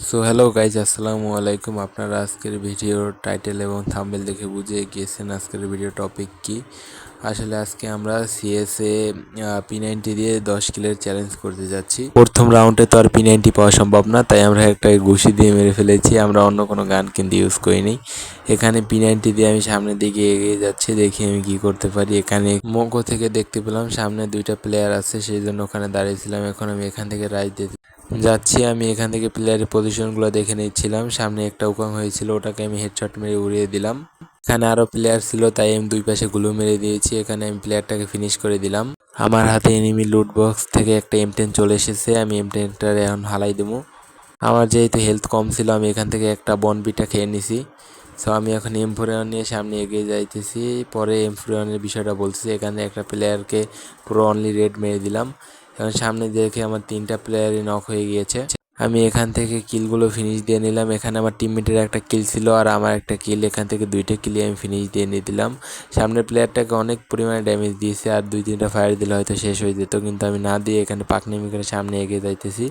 So hello guys, আসসালামু আলাইকুম। আপনারা আজকের ভিডিওর টাইটেল এবং থাম্বনেল দেখে বুঝে গিয়েছেন আজকের ভিডিও টপিক কি। আসলে আজকে আমরা সিএসএ P90 দিয়ে 10 কিলের চ্যালেঞ্জ করতে যাচ্ছি। প্রথম রাউন্ডে তো আর P90 পাওয়া সম্ভব না, তাই আমরা একটা ঘুষি দিয়ে মেরে ফেলেছি। আমরা অন্য কোনো গান কিন্তু ইউজ করিনি। এখানে P90 দিয়ে আমি সামনের দিকে এগিয়ে যাচ্ছি, দেখি আমি কি করতে পারি। এখানে মঙ্গো থেকে দেখতে পেলাম সামনে দুইটা প্লেয়ার আছে, সেই জন্য ওখানে দাঁড়িয়েছিলাম। এখন আমি এখান থেকে রাইট দিতে যাচ্ছি। আমি এখান থেকে প্লেয়ারের পজিশনগুলো দেখে নিচ্ছিলাম। সামনে একটা উকাং হয়েছিল, ওটাকে আমি হেডশট মেরে উড়িয়ে দিলাম। এখানে আরও প্লেয়ার ছিল, তাই আমি দুই পাশে গুলো মেরে দিয়েছি। এখানে আমি প্লেয়ারটাকে ফিনিশ করে দিলাম। আমার হাতে এনিমি লুট বক্স থেকে একটা M10 চলে এসেছে, আমি M10টার এখন হালাই দেবো। আমার যেহেতু হেলথ কম ছিল, আমি এখান থেকে একটা বনবিটা খেয়ে নিছি। সো আমি এখন M41 নিয়ে সামনে এগিয়ে যাইতেছি। পরে M41-এর বিষয়টা বলতেছি। এখানে একটা প্লেয়ারকে পুরো অনলি রেড মেরে দিলাম। এখন সামনে দেখে আমার 3টা প্লেয়ারই নক হয়ে গিয়েছে। আমি এখান থেকে কিলগুলো ফিনিশ দিয়ে নিলাম। এখানে আমার টিমমেটের একটা কিল ছিল আর আমার একটা কিল, এখান থেকে দুইটা কিলই আমি ফিনিশ দিয়ে নিয়ে দিলাম। সামনের প্লেয়ারটাকে অনেক পরিমাণে ড্যামেজ দিয়েছে, আর 2-3টা ফায়ার দিলে হয়তো শেষ হয়ে যেত, কিন্তু আমি না দিয়ে এখানে পাকনামি করে সামনে এগিয়ে যাইতেছি।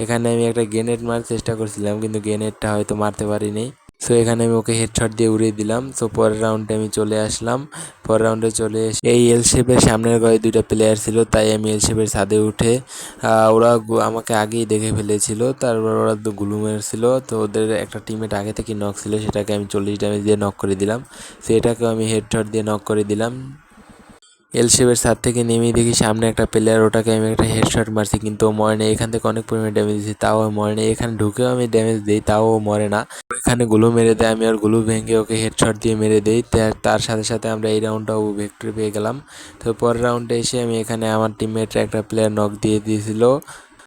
এখানে আমি একটা গ্রেনেড মারার চেষ্টা করছিলাম, কিন্তু গ্রেনেডটা হয়তো মারতে পারিনি। সো এখানে আমি ওকে হেডশট দিয়ে উড়িয়ে দিলাম। সো পরের রাউন্ডে আমি চলে আসলাম। পরের রাউন্ডে চলে এসে এই এল শেপের সামনের ঘরে দুইটা প্লেয়ার ছিল, তাই আমি এল শেপের ছাদে উঠে ওরা আমাকে আগেই দেখে ফেলেছিল। তারপর ওরা তো গুলু মেরেছিল, তো ওদের একটা টিমমেট আগে থেকে নক ছিল, সেটাকে আমি 40 ড্যামেজ দিয়ে নক করে দিলাম। সেটাকেও আমি হেডশট দিয়ে নক করে দিলাম। এল শেপের ছাদ থেকে নেমেই দেখি সামনে একটা প্লেয়ার, ওটাকে আমি একটা হেডশট মারছি, কিন্তু ও মরে না। এখান থেকে অনেক পরিমাণে ড্যামেজ দিয়েছি, তাও মরে না। এখানে ঢুকেও আমি ড্যামেজ দিই, তাও মরে না। এখানে গুলো মেরে দেয়, আমি আর গুলো ভেঙে ওকে হেডশট দিয়ে মেরে দিই। তার সাথে সাথে আমরা এই রাউন্ডটাও ভিক্টরি পেয়ে গেলাম। তো পরের রাউন্ডে এসে আমি এখানে আমার টিমমেটরা একটা প্লেয়ার নক দিয়ে দিয়েছিল,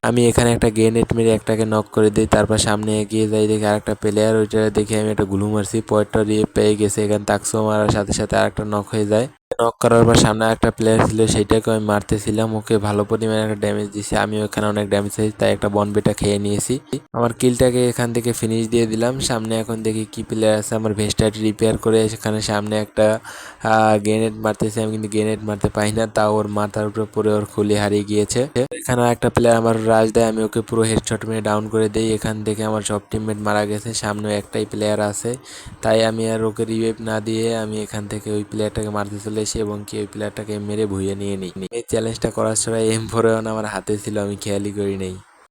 আমি এখানে একটা গ্রেনেড মেরে একটাকে নক করে দিই। তারপর সামনে এগিয়ে যাই, দেখি আরেকটা প্লেয়ার, ওইটা দেখে আমি একটা গুলু মারছি, পয়েন্টটা দিয়ে পেয়ে গেছে। এখানে তাকসো মারার সাথে সাথে আরেকটা নক হয়ে যায়। নক করার পর সামনে একটা প্লেয়ার ছিল, সেইটাকে আমি মারতেছিলাম, ওকে ভালো পরিমাণে একটা ড্যামেজ দিছি। আমি ওখানে অনেক ড্যামেজ হয়েছি, তাই একটা বনবিটা খেয়ে নিয়েছি। আমার কিলটাকে এখান থেকে ফিনিশ দিয়ে দিলাম। সামনে এখন দেখি কি প্লেয়ার আছে, আমার ভেস্টটাটি রিপেয়ার করে সেখানে সামনে একটা গ্রেনেড মারতেছি আমি, কিন্তু গ্রেনেড মারতে পাই না, তাও ওর মাথার উপরে পরে ওর খুলি হারিয়ে গিয়েছে। এখানে একটা প্লেয়ার আমার রাজ দেয়, আমি ওকে পুরো হেডশট মেরে ডাউন করে দিই। এখান থেকে আমার সব টিমমেট মারা গেছে, সামনে একটাই প্লেয়ার আছে, তাই আমি আর ওকে রিভাইভ না দিয়ে আমি এখান থেকে ওই প্লেয়ারটাকে মারতে চলে এসি এবং কি ওই প্লেয়ারটাকে মেরে ভুইয়ে নিয়ে নিই। এই চ্যালেঞ্জটা করার সময় M41 আমার হাতে ছিল, আমি খেয়ালই করি নাই।